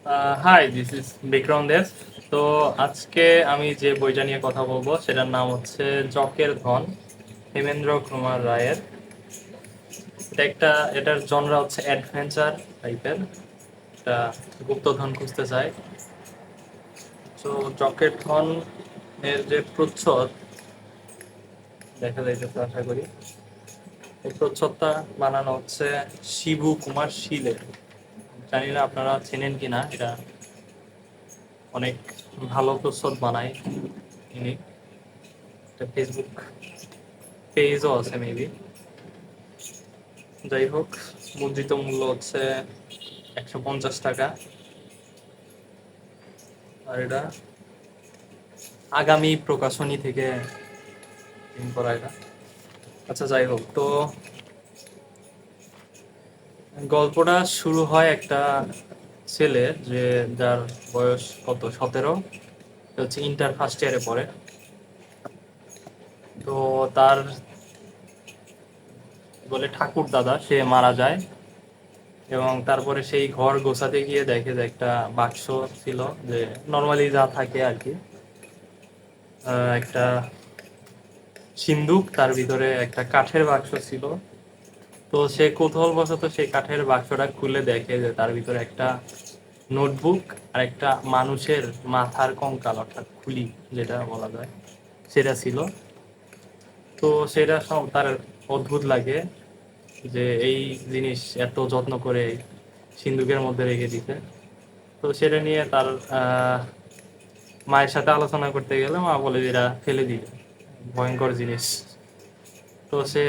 High, this is Vikram দেব। তো আজকে আমি যে বইটা নিয়ে কথা বলবো সেটার নাম হচ্ছে জকের ধন, হেমেন্দ্র কুমার রায়ের। এটার জনরা হচ্ছে অ্যাডভেঞ্চার টাইপের। একটা গুপ্তধন খুঁজতে চায়। তো জকের ধন এর যে প্রচ্ছদ দেখা যাইতেছে আশা করি, এই প্রচ্ছদটা বানানো হচ্ছে শিবু কুমার শীলের। জানি না আপনারা চেনেন কিনা, এটা অনেক ভালো প্রচ্ছদ বানায় ইনি। একটা ফেসবুক পেজও আছে মেবি। যাই হোক, মুদ্রিত মূল্য হচ্ছে 150 টাকা। আর এটা আগামী প্রকাশনী থেকে প্রিন্ট করা এটা। আচ্ছা, যাই হোক, তো গল্পটা শুরু হয় একটা ছেলে যার বয়স কত, 17, হচ্ছে ইন্টার ফার্স্ট ইয়ারে পড়ে। তো তার বলে ঠাকুর দাদা সে মারা যায়, এবং তারপরে সেই ঘর গোছাতে গিয়ে দেখে যে একটা বাক্স ছিল, যে নর্মালি যা থাকে আর কি, একটা সিন্দুক, তার ভিতরে একটা কাঠের বাক্স ছিল। তো সে কৌতূহলবশত সেই কাঠের বাক্সটা খুলে দেখে যে তার ভিতরে একটা নোটবুক আর একটা মানুষের মাথার কঙ্কাল, অর্থাৎ খুলি যেটা বলা যায়, সেটা ছিল। তো সেটা তার অদ্ভুত লাগে যে এই জিনিস এত যত্ন করে সিন্দুকের মধ্যে রেখে দিতে। তো সেটা নিয়ে তার মায়ের সাথে আলোচনা করতে গেলে মা বলে যে এরা ফেলে দিবে, ভয়ঙ্কর জিনিস। তো সে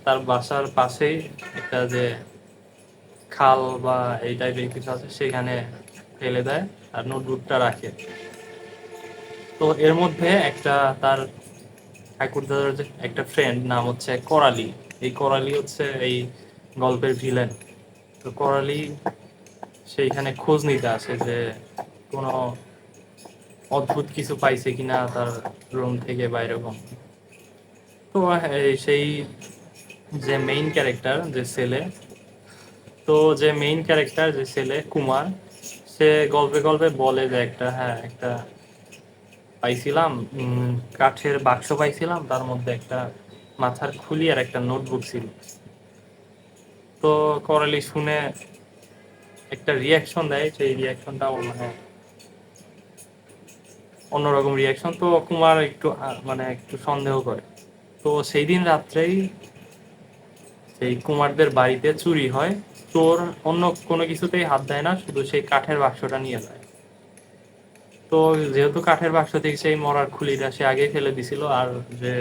তার বাসার পাশেই একটা যে খাল বা এই টাইপের কিছু আছে সেখানে ফেলে দেয়, আর নোটবুকটা রাখে। তো এর মধ্যে একটা তার ঠাকুরদাদার যে একটা ফ্রেন্ড নাম হচ্ছে করালি, এই করালি হচ্ছে এই গল্পের ভিলেন। তো করালি সেইখানে খোঁজ নিতে আসে যে কোনো অদ্ভুত কিছু পাইছে কিনা তার রুম থেকে বা এরকম। তো সেই যে মেইন ক্যারেক্টার যে ছেলে, তো যে মেইন ক্যারেক্টার যে ছেলে কুমার, সে গল্পে গল্পে বলে যে একটা পাইছিলাম, কাঠের বাক্স পাইছিলাম, তার মধ্যে একটা মাথার খুলি আর একটা নোটবুক ছিল। তো করালি শুনে একটা রিয়াকশন দেয়, সেই রিয়াকশনটা মানে অন্যরকম রিয়াকশন। তো কুমার একটু মানে একটু সন্দেহ করে। তো সেই দিন রাত্রেই সেই কুমারদের বাড়িতে চুরি হয়। চোর অন্য কোনো কিছুতেই হাত দেয় না, শুধু সেই কাঠের বাক্সটা নিয়ে যায়। তো যেহেতু কাঠের বাক্স থেকে সেই মরার খুলিটা সে আগেই ফেলে দিছিল, আর যে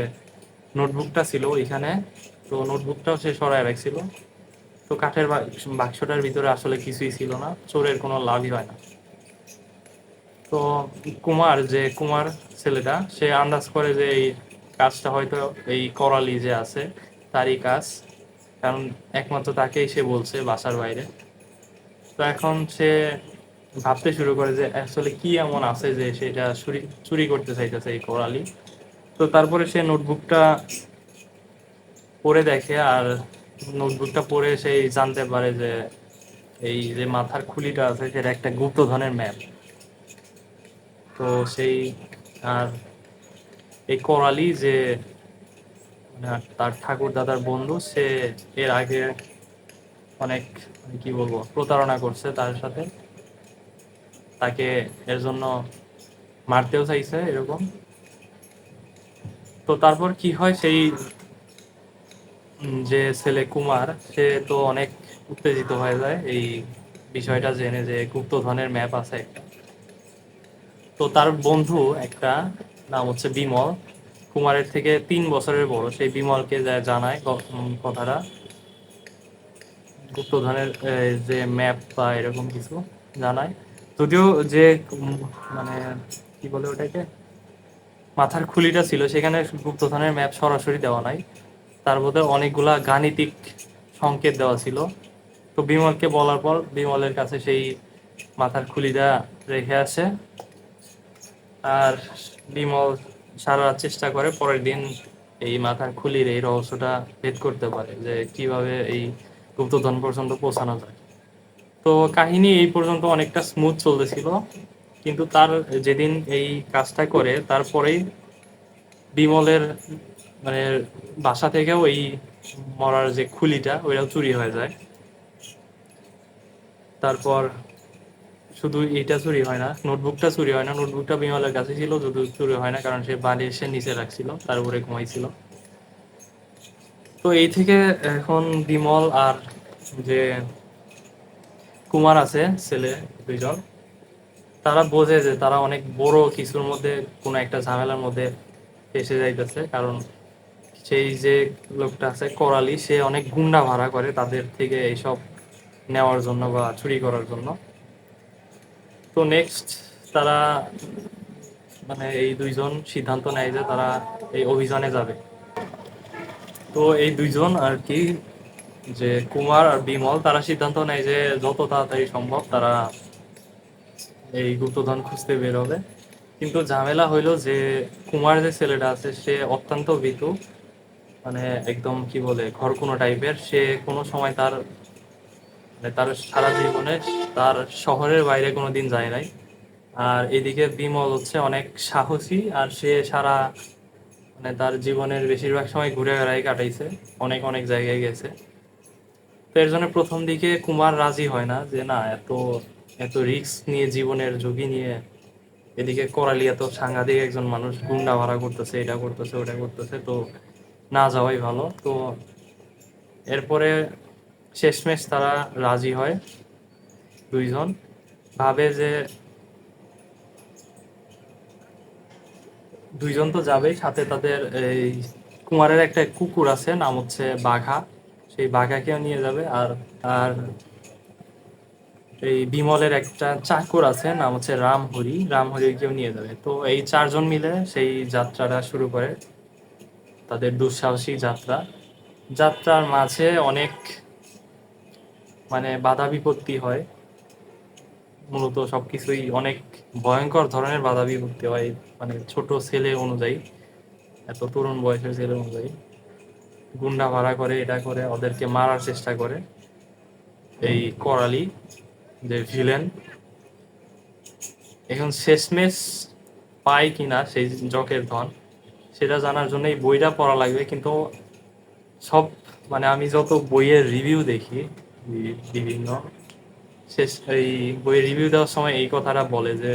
নোটবুকটা ছিল ওইখানে, তো নোটবুকটাও সে সরায় রাখছিল। তো কাঠের বাক্সটার ভিতরে আসলে কিছুই ছিল না, চোরের কোনো লাভই হয় না। তো কুমার ছেলেটা সে আন্দাজ করে যে এই কাজটা হয়তো এই করালি যে আছে তারই কাজ, কারণ একমাত্র তাকেই সে বলছে বাসার বাইরে। তো এখন সে ভাবতে শুরু করে যে আসলে কি এমন আছে যে সেটা চুরি চুরি করতে চাইতেছে এই করালি। তো তারপরে সে নোটবুকটা পড়ে দেখে, আর নোটবুকটা পড়ে সেই জানতে পারে যে এই যে মাথার খুলিটা আছে সেটা একটা গুপ্তধনের ম্যাপ। তো সেই আর এই করালি যে মানে তার ঠাকুর দাদার বন্ধু, সে এর আগে অনেক মানে কি বলবো প্রতারণা করছে তার সাথে, তাকে এর জন্য মারতেও চাইছে এরকম। তো তারপর কি হয়, সেই যে ছেলে কুমার, সে তো অনেক উত্তেজিত হয়ে যায় এই বিষয়টা জেনে যে গুপ্তধনের ম্যাপ আছে একটা। তো তার বন্ধু একটা নাম হচ্ছে বিমল, কুমারের থেকে 3 বছরের বড়, সেই বিমলকে জানায় কথাটা, গুপ্তধনের যে ম্যাপ বা এরকম কিছু জানায়। যদিও যে মানে কি বলে ওটাকে, মাথার খুলিটা ছিল সেখানে গুপ্তধনের ম্যাপ সরাসরি দেওয়া নাই, তার মধ্যে অনেকগুলা গাণিতিক সংকেত দেওয়া ছিল। তো বিমলকে বলার পর বিমলের কাছে সেই মাথার খুলিটা রেখে আসে। আর বিমল সারা রাত চেষ্টা করে, পরের দিন এই মাথার খুলির এই রহস্যটা ভেদ করতে পারে যে কিভাবে এই গুপ্তধন পর্যন্ত পৌঁছানো যায়। তো কাহিনী এই পর্যন্ত অনেকটা স্মুথ চলতেছিল, কিন্তু তার যেদিন এই কাজটা করে তারপরেই বিমলের মানে বাসা থেকেও এই মরার যে খুলিটা ওইটাও চুরি হয়ে যায়। তারপর শুধু এটা চুরি হয় না, নোটবুকটা চুরি হয় না, নোটবুকটা বিমলের কাছে ছিল, শুধু চুরি হয় না কারণ সে বালিশের নিচে রাখছিল, তার উপরে ঘুমাইছিল। তো এই থেকে এখন বিমল আর যে কুমার আছে ছেলে দুইজন, তারা বোঝে যে তারা অনেক বড় কিছুর মধ্যে, কোনো একটা ঝামেলার মধ্যে ফেসে যাইতেছে। কারণ সেই যে লোকটা আছে করালি, সে অনেক গুন্ডা ভাড়া করে তাদের থেকে এইসব নেওয়ার জন্য বা চুরি করার জন্য। তো নেক্সট তারা মানে এই দুইজন সিদ্ধান্ত নেয় যে তারা এই অভিযানে যাবে। তো এই দুইজন আর কি, যে কুমার আর বিমল, তারা সিদ্ধান্ত নেয় যে যত তাড়াতাড়ি সম্ভব তারা এই গুপ্তধন খুঁজতে বের হবে। কিন্তু ঝামেলা হইলো যে কুমার যে ছেলেটা আছে সে অত্যন্ত ভীতু, মানে একদম কি বলে ঘরকুনো টাইপের। সে কোনো সময় তার মানে তার সারা জীবনে তার শহরের বাইরে কোনো দিন যায় নাই। আর এদিকে বিমল হচ্ছে অনেক সাহসী, আর সে সারা মানে তার জীবনের বেশিরভাগ সময় ঘুরে বেড়াই কাটাইছে, অনেক অনেক জায়গায় গেছে। তো এর জন্য প্রথম দিকে কুমার রাজি হয় না, যে না এত এত রিস্ক নিয়ে, জীবনের ঝুঁকি নিয়ে এদিকে করালি এত সাংঘাতিক একজন মানুষ, গুন্ডা ভাড়া করতেছে, এটা করতেছে ওটা করতেছে, তো না যাওয়াই ভালো। তো এরপরে শেষমেশ তারা রাজি হয় দুইজন, ভাবে যে দুইজন তো যাবেই, সাথে তাদের এই কুমারের একটা কুকুর আছে, নাম হচ্ছে বাঘা, সেই বাঘাকেও নিয়ে যাবে। আর আর এই বিমলের একটা চাকর আছে, নাম হচ্ছে রামহরি, রামহরিকেও নিয়ে যাবে। তো এই চারজন মিলে সেই যাত্রাটা শুরু করে, তাদের দুঃসাহসিক যাত্রা। যাত্রার মাঝে অনেক মানে বাধা বিপত্তি হয়, মূলত সবকিছুই অনেক ভয়ঙ্কর ধরনের বাধা বিপত্তি হয়, মানে ছোট ছেলে অনুযায়ী, এত তরুণ বয়সের ছেলে অনুযায়ী গুন্ডা ভাড়া করে, এটা করে, ওদেরকে মারার চেষ্টা করে এই করালি, যে ভিলেন। এখন শেষমেশ পায় কিনা সেই জকের ধন, সেটা জানার জন্য এই বইটা পড়া লাগবে। কিন্তু সব মানে আমি যত বইয়ের রিভিউ দেখি বিভিন্ন, শেষ এই বইয়ের রিভিউ দেওয়ার সময় এই কথাটা বলে যে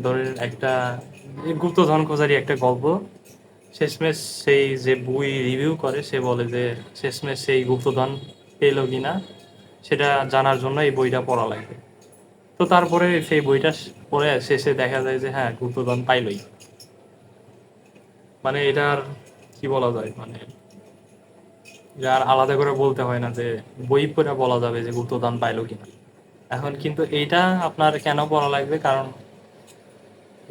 ধরেন একটা গুপ্তধন খোঁজারই একটা গল্প, শেষমেশ সেই যে বই রিভিউ করে সে বলে যে শেষমেশ সেই গুপ্তধন পেলো কিনা সেটা জানার জন্য এই বইটা পড়া লাগবে। তো তারপরে সেই বইটা পড়ে শেষে দেখা যায় যে হ্যাঁ, গুপ্তধন পাইলই। মানে এটার কি বলা যায়, মানে এটা আর আলাদা করে বলতে হয় না যে বই পড়ে বলা যাবে যে গুপ্তধন পাইলো কিনা। এখন কিন্তু এইটা আপনার কেন পড়া লাগবে, কারণ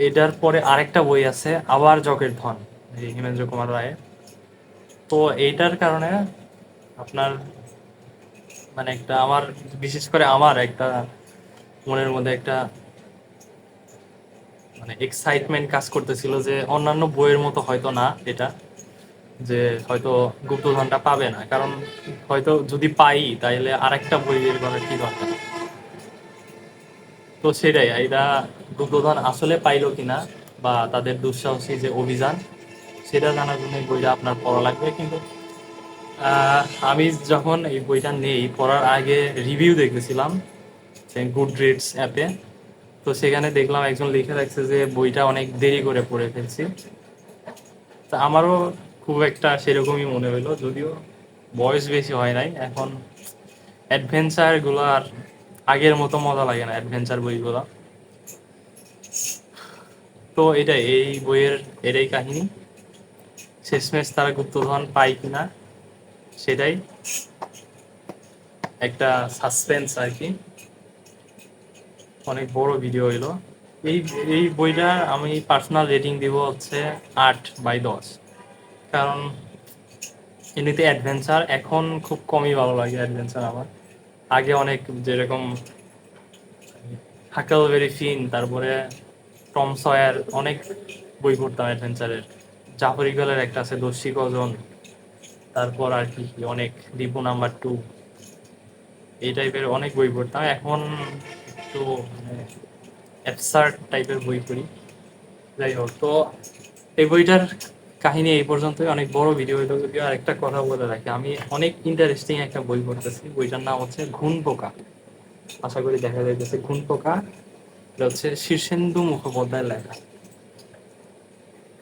এটার পরে আরেকটা বই আছে আবার জকের ধন, এই হিমেন্দ্র কুমার রায়ের। তো এইটার কারণে আপনার মানে একটা আমার, বিশেষ করে আমার একটা মনের মধ্যে একটা মানে এক্সাইটমেন্ট কাজ করতেছিল যে অন্যান্য বইয়ের মতো হয়তো না এটা, যে হয়তো গুপ্তধনটা পাবে না, কারণ হয়তো যদি পাই তাহলে আরেকটা বই বের করার কি দরকার। তো সেটাই, এটা গুপ্তধন আসলে পাইলো কিনা বা তাদের দুঃসাহসী যে অভিযান, সেটা জানার জন্য এই বইটা আপনার পড়া লাগবে। কিন্তু আহ, আমি যখন এই বইটা নেই, পড়ার আগে রিভিউ দেখতেছিলাম গুড রিডস অ্যাপে। তো সেখানে দেখলাম একজন লিখে রাখছে যে বইটা অনেক দেরি করে পড়ে ফেলছি। তা আমারও খুব একটা সেরকমই মনে হইলো, যদিও বয়স বেশি হয় নাই এখন। অ্যাডভেঞ্চার গুলো আর আগের মতো মজা লাগে না, অ্যাডভেঞ্চার বইগুলো। তো এটাই, এই বইয়ের এটাই কাহিনী, শেষমেশ তারা গুপ্তধন পায় কিনা সেটাই একটা সাসপেন্স আর কি। অনেক বড় ভিডিও হইলো। এই এই বইটা আমি পার্সোনাল রেটিং দিব হচ্ছে 8/10। কারণ এমনিতে অ্যাডভেঞ্চার এখন খুব কমই ভালো লাগে অ্যাডভেঞ্চার আমার। আগে অনেক, যেরকম হাকেলবেরি ফিন, তারপরে টম সয়ার, অনেক বই পড়তাম অ্যাডভেঞ্চারের। জাফর ইকবালের একটা আছে দস্যি কজন, তারপর আর কি কি অনেক, ডিপো নাম্বার 2, এই টাইপের অনেক বই পড়তাম। এখন একটু অ্যাবসার্ড টাইপের বই পড়ি। যাই হোক, তো এই বইটার কাহিনী এই পর্যন্তই, অনেক বড় ভিডিও হইলো যদিও। আর একটা কথা বলে রাখি, আমি অনেক ইন্টারেস্টিং একটা বই পড়তেছি, বইটার নাম হচ্ছে ঘুণ পোকা। আশা করি দেখা যাইতেছে ঘুণ পোকা। এটা হচ্ছে শীর্ষেন্দু মুখোপাধ্যায়ের লেখা।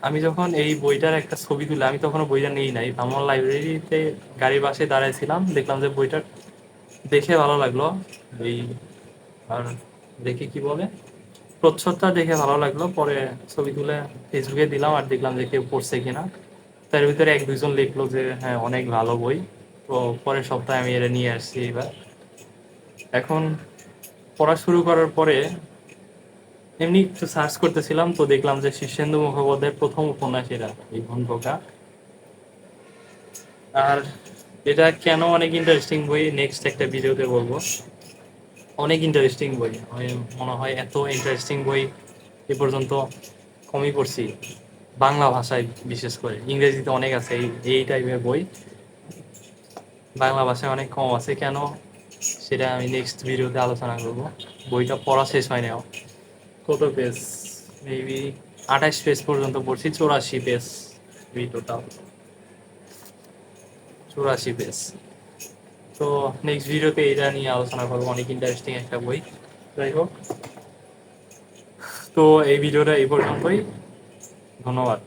আমি যখন এই বইটার একটা ছবি তুলে, আমি তখনও বইটা নেই নাই, আমার লাইব্রেরিতে গাড়ির পাশে দাঁড়াইছিলাম, দেখলাম যে বইটা দেখে ভালো লাগলো। এই আর দেখে কি বলে, প্রচ্ছদটা দেখে ভালো লাগলো, পরে ছবি তুলে ফেসবুকে দিলাম আর দেখলাম যে কেউ পড়ছে কিনা। তার ভিতরে এক দুইজন লিখলো যে হ্যাঁ অনেক ভালো বই। তো পরের সপ্তাহে আমি এটা নিয়ে আসছি এবার। এখন পড়া শুরু করার পরে এমনি একটু সার্চ করতেছিলাম, তো দেখলাম যে শীর্ষেন্দু মুখোপাধ্যায়ের প্রথম উপন্যাস এটা, এই ঘুণপোকা। আর এটা কেন অনেক ইন্টারেস্টিং বই, নেক্সট একটা ভিডিওতে বলবো। অনেক ইন্টারেস্টিং বই, আমি মনে হয় এত ইন্টারেস্টিং বই এ পর্যন্ত কমই পড়ছি, বাংলা ভাষায় বিশেষ করে। ইংরেজিতে অনেক আছে এই এই টাইপের বই, বাংলা ভাষায় অনেক কম আছে। কেন, সেটা আমি নেক্সট ভিডিওতে আলোচনা করব। বইটা পড়া শেষ হয় না। কত পেজ, মেবি 28 পেজ পর্যন্ত পড়ছি, 84 পেজ টোটাল, 84 পেজ। তো নেক্সট ভিডিওতে এটা নিয়ে আলোচনা করবো, অনেক ইন্টারেস্টিং একটা বই। যাই হোক, তো এই ভিডিওটা এই পর্যন্তই, ধন্যবাদ।